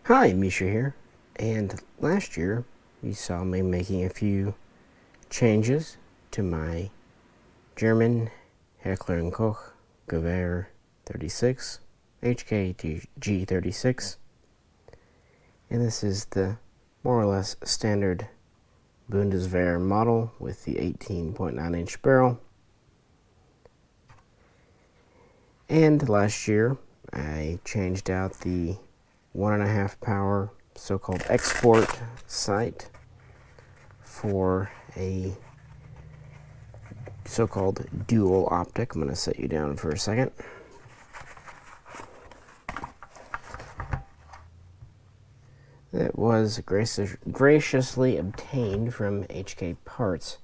Hi, Misha here, and last year you saw me making a few changes to my German Heckler & Koch Gewehr 36 G36, and this is the more or less standard Bundeswehr model with the 18.9-inch barrel. And last year I changed out the 1.5 power so-called export sight for a so-called dual optic. I'm going to set you down for a second. That was graciously obtained from HK Parts.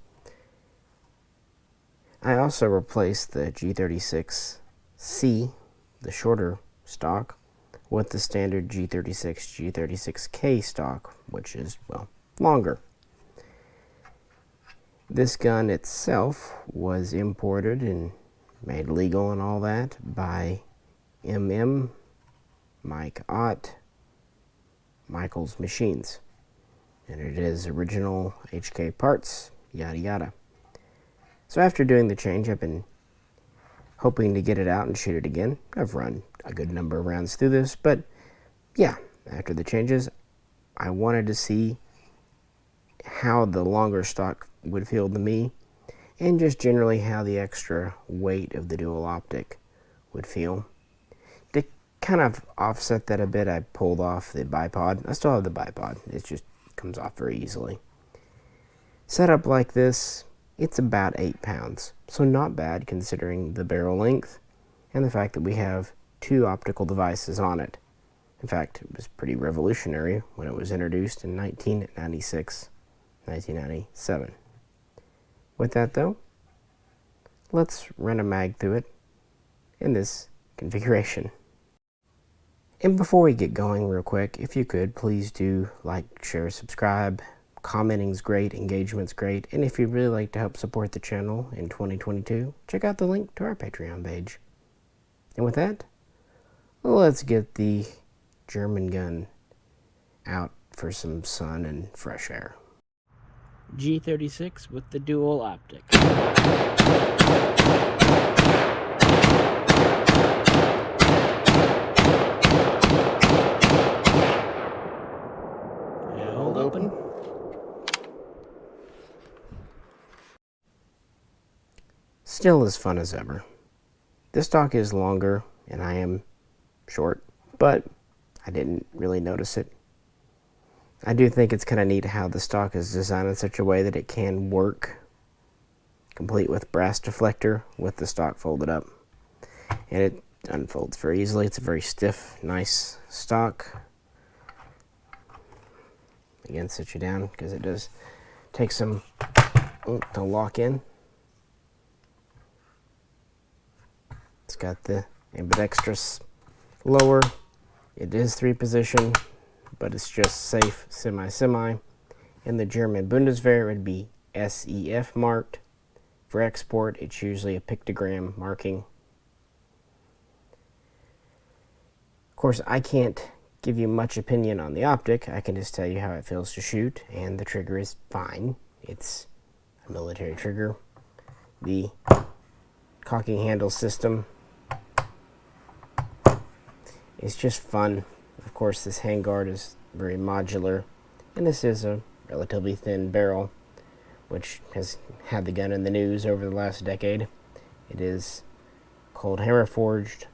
I also replaced the G36C, the shorter stock, with the standard G36, G36K stock, which is, well, longer. This gun itself was imported and made legal and all that by Mike Ott, Michael's Machines. And it is original HK Parts, yada yada. So after doing the change, I've been hoping to get it out and shoot it again. I've run a good number of rounds through this, but yeah, after the changes, I wanted to see how the longer stock would feel to me, and just generally how the extra weight of the dual optic would feel. To kind of offset that a bit, I pulled off the bipod. I still have the bipod, it just comes off very easily. Set up like this, it's about 8 pounds, so not bad considering the barrel length and the fact that we have 2 optical devices on it. In fact, it was pretty revolutionary when it was introduced in 1996, 1997. With that though, let's run a mag through it in this configuration. And before we get going real quick, if you could, please do like, share, subscribe. Commenting's great, engagement's great, and if you'd really like to help support the channel in 2022, check out the link to our Patreon page. And with that, let's get the German gun out for some sun and fresh air. G36 with the dual optic. Hold open. Still as fun as ever. This stock is longer and I am short, but I didn't really notice it. I do think it's kind of neat how the stock is designed in such a way that it can work complete with brass deflector with the stock folded up. And it unfolds very easily. It's a very stiff, nice stock. Again, sit you down because it does take some to lock in. It's got the ambidextrous lower. It is 3-position, but it's just safe semi-semi. In the German Bundeswehr, it would be SEF marked. For export, it's usually a pictogram marking. Of course, I can't give you much opinion on the optic. I can just tell you how it feels to shoot, and the trigger is fine. It's a military trigger. The cocking handle system is just fun. Of course, this handguard is very modular, and this is a relatively thin barrel, which has had the gun in the news over the last decade. It is cold hammer forged,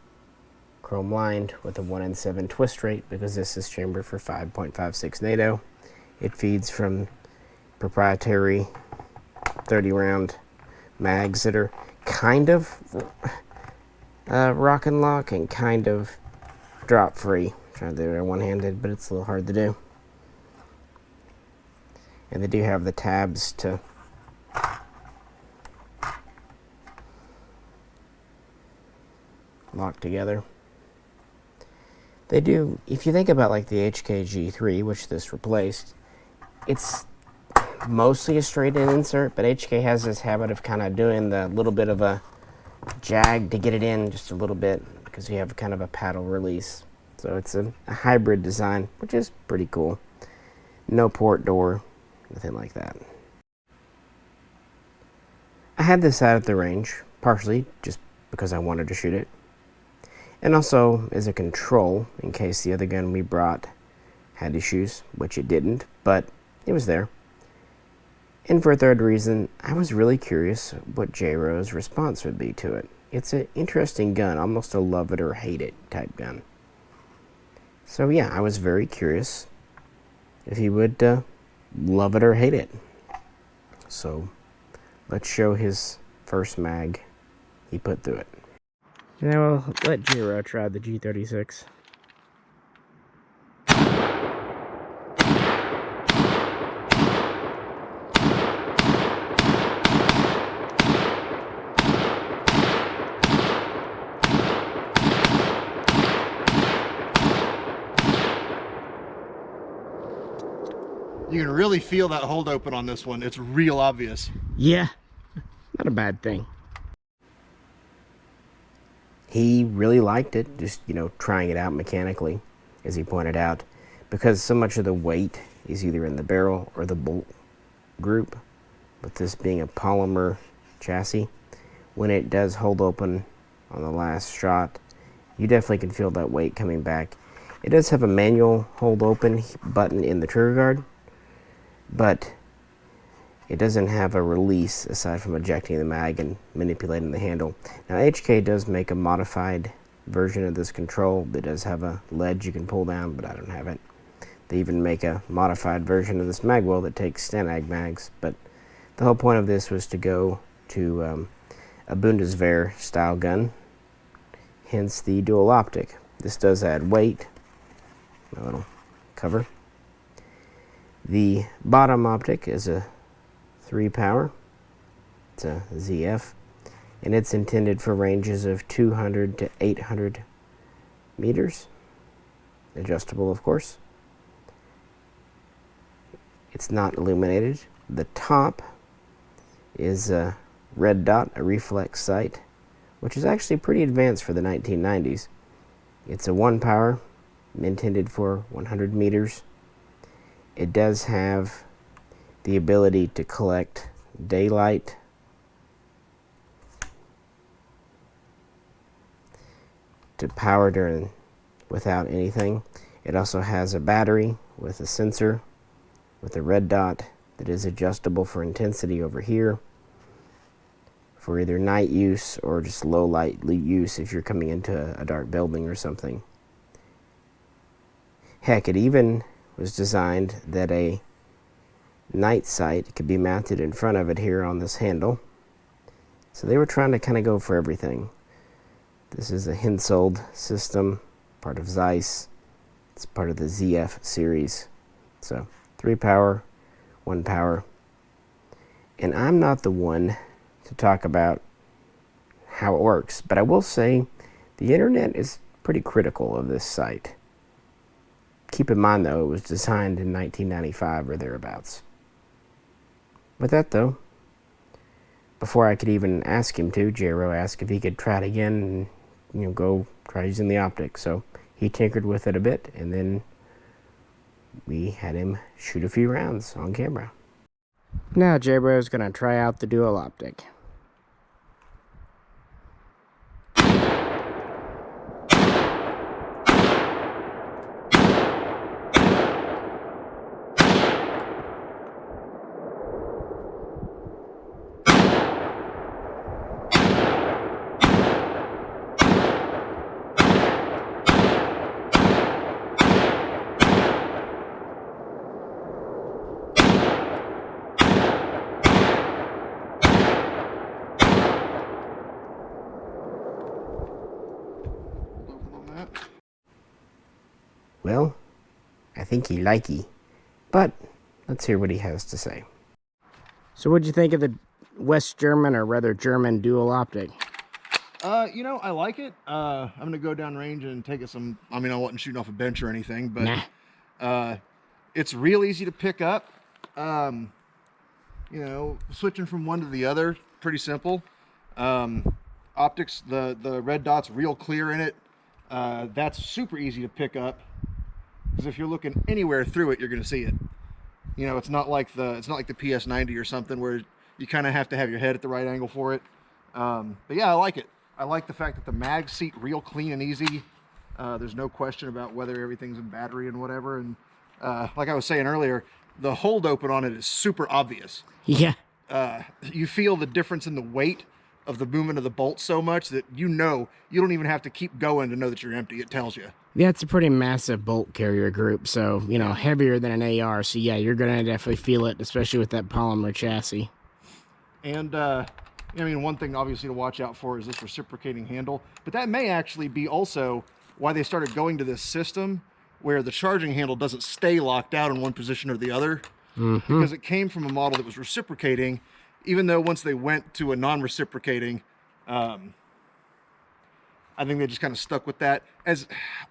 chrome lined with a 1-in-7 twist rate because this is chambered for 5.56 NATO. It feeds from proprietary 30-round mags that are kind of rock and lock and kind of drop free. Trying to do it one-handed, but it's a little hard to do. And they do have the tabs to lock together. They do, if you think about like the HK-G3, which this replaced, it's mostly a straight-in insert, but HK has this habit of kind of doing the little bit of a jag to get it in just a little bit, because you have kind of a paddle release. So it's a hybrid design, which is pretty cool. No port door, nothing like that. I had this out at the range, partially just because I wanted to shoot it, and also as a control in case the other gun we brought had issues, which it didn't, but it was there. And for a third reason, I was really curious what J-Ro's response would be to it. It's an interesting gun, almost a love it or hate it type gun. So yeah, I was very curious if he would love it or hate it. So let's show his first mag he put through it. Now I'll let J-Ro try the G36. You can really feel that hold open on this one. It's real obvious. Yeah, not a bad thing. He really liked it, just, trying it out mechanically, as he pointed out, because so much of the weight is either in the barrel or the bolt group. With this being a polymer chassis, when it does hold open on the last shot, you definitely can feel that weight coming back. It does have a manual hold open button in the trigger guard, but it doesn't have a release aside from ejecting the mag and manipulating the handle. Now HK does make a modified version of this control that does have a ledge you can pull down, but I don't have it. They even make a modified version of this mag well that takes Stanag mags, but the whole point of this was to go to a Bundeswehr style gun, hence the dual optic. This does add weight, a little cover. The bottom optic is a 3 power. It's a ZF, and it's intended for ranges of 200 to 800 meters. Adjustable, of course. It's not illuminated. The top is a red dot, a reflex sight, which is actually pretty advanced for the 1990s. It's a 1 power, intended for 100 meters. It does have the ability to collect daylight, to power during without anything. It also has a battery with a sensor with a red dot that is adjustable for intensity over here for either night use or just low light use if you're coming into a dark building or something. Heck, it even was designed that a night sight could be mounted in front of it here on this handle. So they were trying to kind of go for everything. This is a Hensoldt system, part of Zeiss. It's part of the ZF series. So 3 power, 1 power. And I'm not the one to talk about how it works, but I will say the internet is pretty critical of this sight. Keep in mind, though, it was designed in 1995 or thereabouts. With that, though, before I could even ask him to, J-Ro asked if he could try it again and, go try using the optic. So he tinkered with it a bit, and then we had him shoot a few rounds on camera. Now J-Ro is going to try out the dual optic. Well, I think he likey, but let's hear what he has to say. So what'd you think of the West German, or rather German, dual optic? I like it. I'm gonna go down range and take it some. I mean, I wasn't shooting off a bench or anything, but it's real easy to pick up. Switching from one to the other, pretty simple. Optics, the red dot's real clear in it. That's super easy to pick up because if you're looking anywhere through it, you're going to see it. You know, it's not like the PS90 or something where you kind of have to have your head at the right angle for it. But yeah, I like it. I like the fact that the mag seat real clean and easy. There's no question about whether everything's in battery and whatever. And like I was saying earlier, the hold open on it is super obvious. Yeah. You feel the difference in the weight of the movement of the bolt so much that you don't even have to keep going to know that you're empty. It tells you. Yeah, it's a pretty massive bolt carrier group, so, you know, heavier than an AR. So, yeah, you're going to definitely feel it, especially with that polymer chassis. And, I mean, one thing obviously to watch out for is this reciprocating handle. But that may actually be also why they started going to this system where the charging handle doesn't stay locked out in one position or the other. Because it came from a model that was reciprocating, even though once they went to a non-reciprocating, I think they just kind of stuck with that. As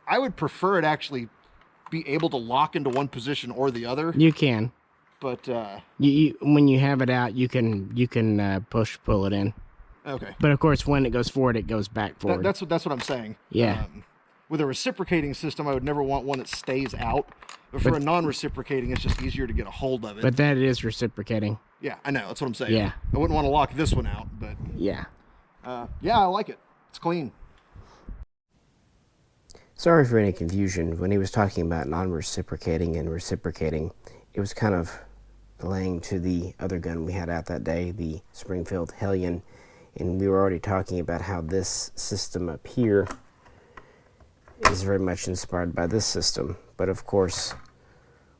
I would prefer it actually be able to lock into one position or the other. You can. But when you have it out, you can pull it in. Okay. But of course, when it goes forward, it goes back forward. That's what I'm saying. Yeah. With a reciprocating system, I would never want one that stays out. But for a non-reciprocating, it's just easier to get a hold of it. But that is reciprocating. Yeah, I know. That's what I'm saying. Yeah. I wouldn't want to lock this one out, but yeah. Yeah, I like it. It's clean. Sorry for any confusion. When he was talking about non-reciprocating and reciprocating, it was kind of relaying to the other gun we had out that day, the Springfield Hellion, and we were already talking about how this system up here is very much inspired by this system. But of course,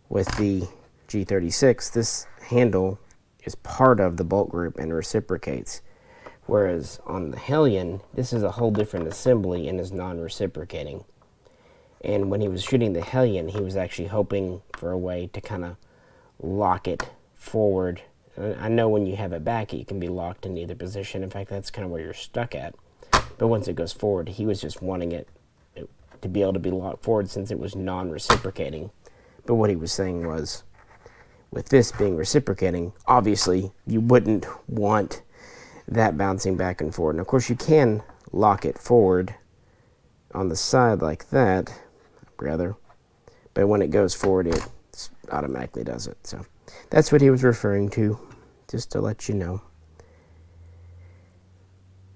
with the G36, this handle is part of the bolt group and reciprocates. Whereas on the Hellion, this is a whole different assembly and is non-reciprocating. And when he was shooting the Hellion, he was actually hoping for a way to kind of lock it forward. I know when you have it back, it can be locked in either position. In fact, that's kind of where you're stuck at. But once it goes forward, he was just wanting it to be able to be locked forward since it was non-reciprocating. But what he was saying was, with this being reciprocating, obviously you wouldn't want that bouncing back and forward. And of course you can lock it forward on the side like that, rather, but when it goes forward it automatically does it. So that's what he was referring to, just to let you know.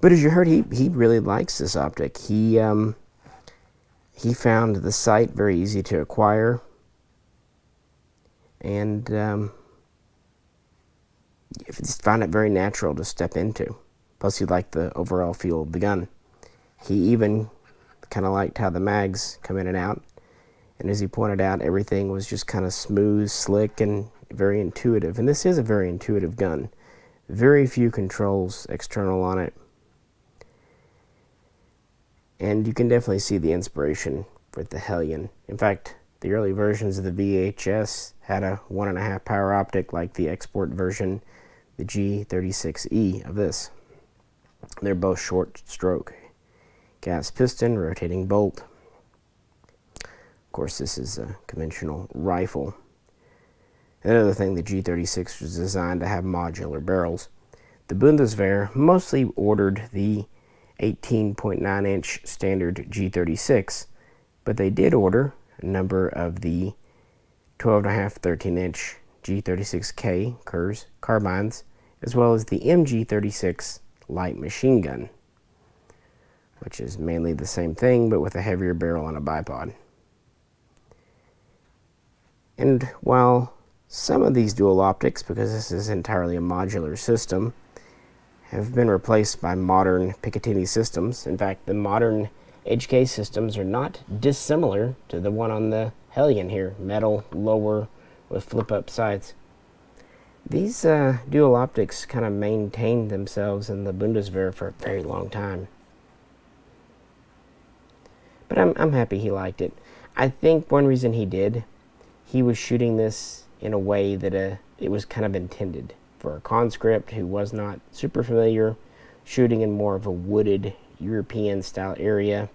But as you heard, he really likes this optic. He found the sight very easy to acquire, and just found it very natural to step into. Plus he liked the overall feel of the gun. He even kind of liked how the mags come in and out, and as he pointed out, everything was just kind of smooth, slick, and very intuitive. And this is a very intuitive gun. Very few controls external on it, and you can definitely see the inspiration with the Hellion. In fact, the early versions of the VHS had a 1.5 power optic like the export version, the G36E of this. They're both short stroke. Gas piston, rotating bolt. Of course, this is a conventional rifle. Another thing, the G36 was designed to have modular barrels. The Bundeswehr mostly ordered the 18.9-inch standard G36, but they did order a number of the 12.5, 13-inch G36K Kurz carbines, as well as the MG36 light machine gun, which is mainly the same thing, but with a heavier barrel and a bipod. And while some of these dual optics, because this is entirely a modular system, have been replaced by modern Picatinny systems. In fact, the modern HK systems are not dissimilar to the one on the Hellion here, metal, lower, with flip-up sights. These dual optics kind of maintained themselves in the Bundeswehr for a very long time. But I'm happy he liked it. I think one reason he did, he was shooting this in a way that it was kind of intended for a conscript who was not super familiar, shooting in more of a wooded European style area,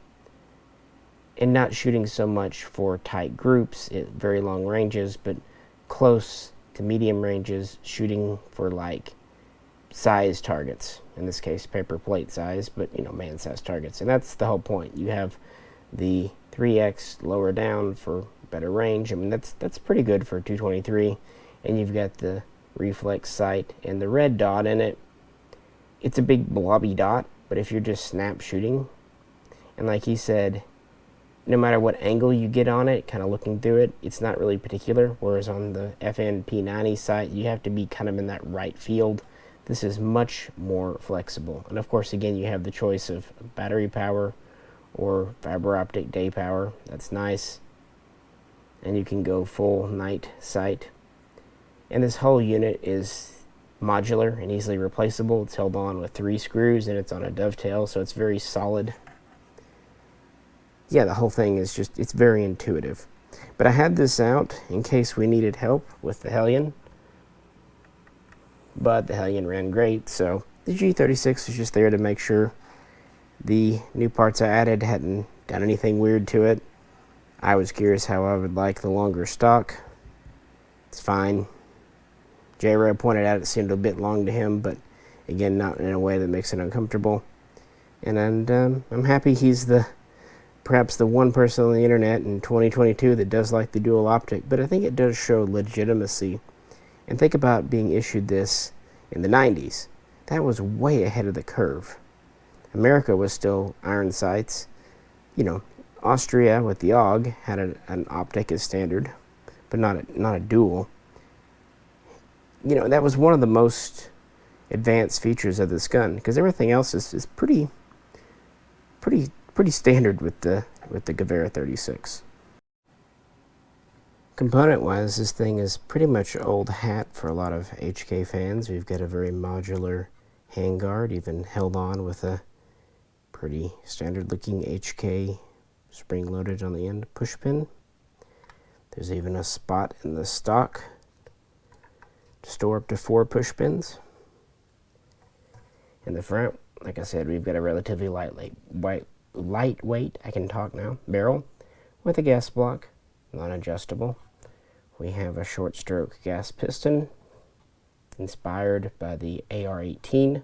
and not shooting so much for tight groups at very long ranges, but close to medium ranges, shooting for like size targets, in this case paper plate size, but man size targets. And that's the whole point. You have the 3x lower down for better range. I mean, that's pretty good for 223. And you've got the reflex sight and the red dot in it. It's a big blobby dot, but if you're just snap shooting, and like he said, no matter what angle you get on it, kind of looking through it, it's not really particular. Whereas on the FN-P90 sight, you have to be kind of in that right field. This is much more flexible. And of course, again, you have the choice of battery power or fiber optic day power. That's nice. And you can go full night sight. And this whole unit is modular and easily replaceable. It's held on with 3 screws and it's on a dovetail, so it's very solid. Yeah, the whole thing is just, it's very intuitive. But I had this out in case we needed help with the Hellion. But the Hellion ran great, so the G36 was just there to make sure the new parts I added hadn't done anything weird to it. I was curious how I would like the longer stock. It's fine. J-Ray pointed out it seemed a bit long to him, but again, not in a way that makes it uncomfortable. And I'm happy he's perhaps the one person on the internet in 2022 that does like the dual optic, but I think it does show legitimacy. And think about being issued this in the 90s. That was way ahead of the curve. America was still iron sights. You know, Austria with the AUG had an optic as standard, but not a dual. You know, that was one of the most advanced features of this gun, because everything else is pretty standard with the G36. Component-wise, this thing is pretty much old hat for a lot of HK fans. We've got a very modular handguard, even held on with a pretty standard-looking HK spring-loaded on the end push pin. There's even a spot in the stock to store up to 4 push pins. In the front, like I said, we've got a relatively lightweight, I can talk now, barrel with a gas block, non-adjustable. We have a short stroke gas piston inspired by the AR-18.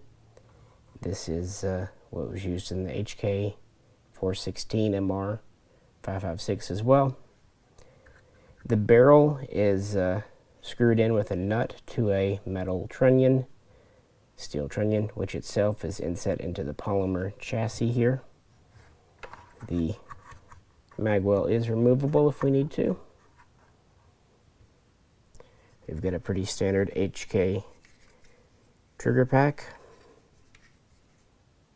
This is what was used in the HK 416 MR 556 as well. The barrel is screwed in with a nut to a metal trunnion, steel trunnion, which itself is inset into the polymer chassis here. The magwell is removable if we need to. We've got a pretty standard HK trigger pack.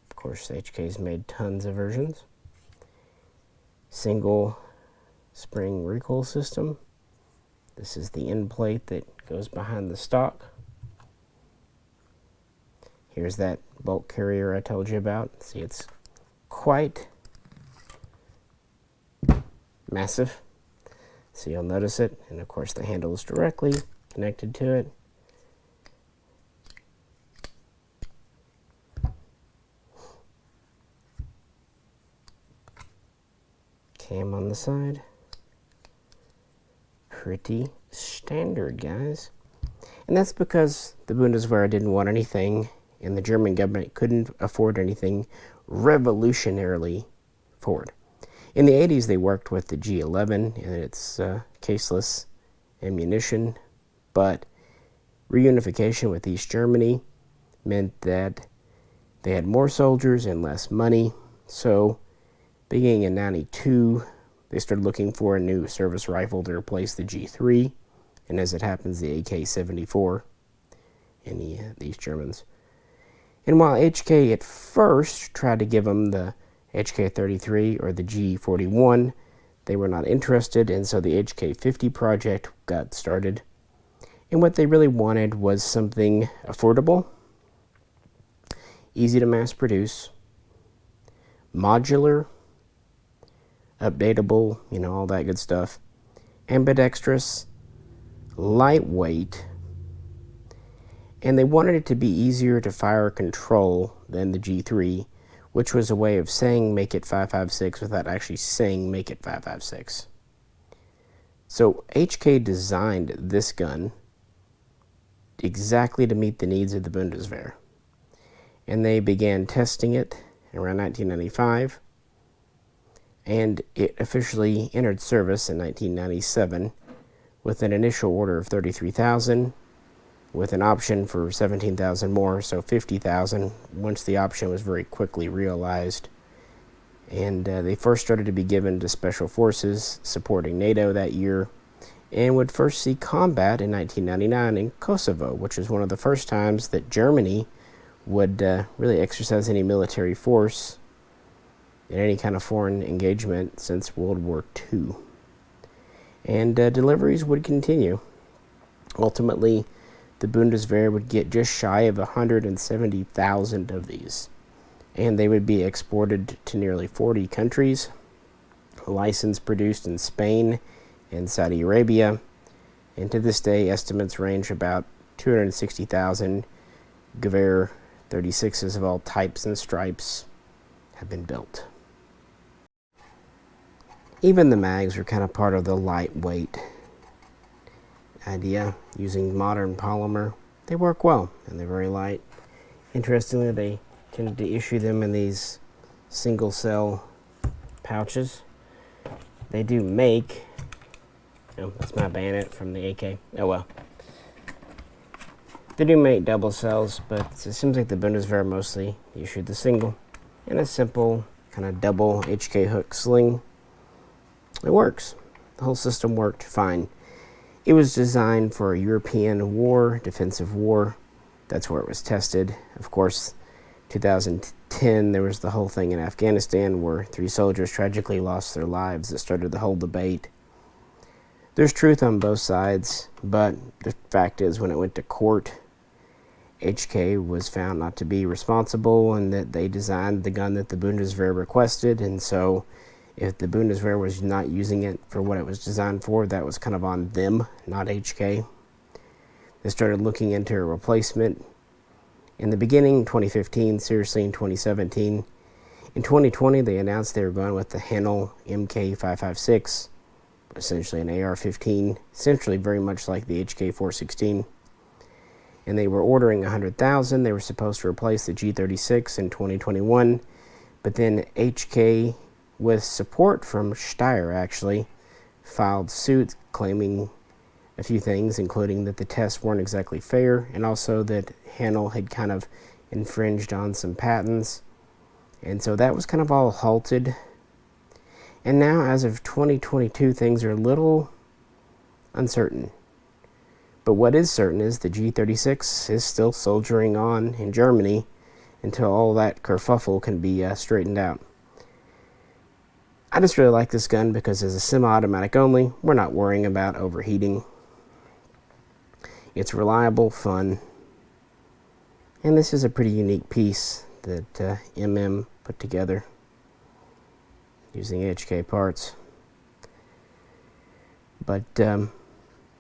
Of course, HK's made tons of versions. Single spring recoil system. This is the end plate that goes behind the stock. Here's that bolt carrier I told you about. See, it's quite massive, so you'll notice it. And of course, the handle is directly connected to it. Cam on the side. Pretty standard, guys. And that's because the Bundeswehr didn't want anything, and the German government couldn't afford anything revolutionarily forward. In the 80s, they worked with the G11 and its caseless ammunition, but reunification with East Germany meant that they had more soldiers and less money. So, beginning in '92, they started looking for a new service rifle to replace the G3, and as it happens, the AK-74 in the East Germans. And while HK at first tried to give them the HK-33 or the G41, they were not interested, and so the HK-50 project got started. And what they really wanted was something affordable, easy to mass produce, modular, updatable, you know, all that good stuff, ambidextrous, lightweight, and they wanted it to be easier to fire control than the G3, which was a way of saying make it 5.56 without actually saying make it 5.56. So HK designed this gun exactly to meet the needs of the Bundeswehr. And they began testing it around 1995. and it officially entered service in 1997 with an initial order of 33,000, with an option for 17,000 more, so 50,000 once the option was very quickly realized. And they first started to be given to special forces supporting NATO that year, and would first see combat in 1999 in Kosovo, which was one of the first times that Germany would really exercise any military force in any kind of foreign engagement since World War II. And deliveries would continue. Ultimately, the Bundeswehr would get just shy of 170,000 of these, and they would be exported to nearly 40 countries, licensed produced in Spain and Saudi Arabia, and to this day estimates range about 260,000 G36s of all types and stripes have been built. Even the mags are kind of part of the lightweight idea, using modern polymer. They work well and they're very light. Interestingly, they tended to issue them in these single cell pouches. They do make, oh, that's my bayonet from the AK. Oh well. They do make double cells, but it seems like the Bundeswehr mostly issued the single in a simple kind of double HK hook sling. It works. The whole system worked fine. It was designed for a European war, defensive war. That's where it was tested. Of course, 2010, there was the whole thing in Afghanistan where 3 soldiers tragically lost their lives. That started the whole debate. There's truth on both sides, but the fact is when it went to court, HK was found not to be responsible and that they designed the gun that the Bundeswehr requested, and so if the Bundeswehr was not using it for what it was designed for, that was kind of on them, not HK. They started looking into a replacement in the beginning, 2015, seriously in 2017. In 2020, they announced they were going with the Hensoldt MK556, essentially an AR-15, essentially very much like the HK416. And they were ordering 100,000. They were supposed to replace the G36 in 2021, but then HK, with support from Steyr actually, filed suit claiming a few things, including that the tests weren't exactly fair, and also that Hensoldt had kind of infringed on some patents. And so that was kind of all halted. And now, as of 2022, things are a little uncertain. But what is certain is the G36 is still soldiering on in Germany until all that kerfuffle can be straightened out. I just really like this gun because as a semi-automatic only, we're not worrying about overheating. It's reliable, fun, and this is a pretty unique piece that MM put together using HK parts. But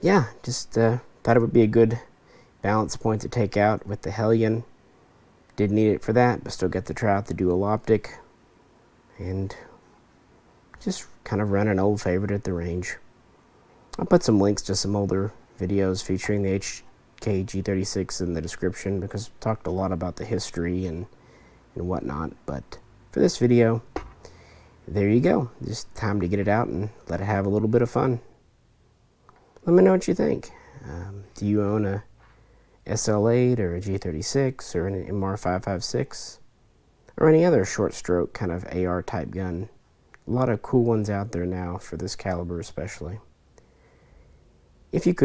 yeah, just thought it would be a good balance point to take out with the Hellion. Didn't need it for that, but still get to try out the dual optic and just kind of run an old favorite at the range. I'll put some links to some older videos featuring the HK G36 in the description because we talked a lot about the history and whatnot. But for this video, there you go. Just time to get it out and let it have a little bit of fun. Let me know what you think. Do you own a SL8 or a G36 or an MR556 or any other short stroke kind of AR type gun? A lot of cool ones out there now for this caliber especially. If you could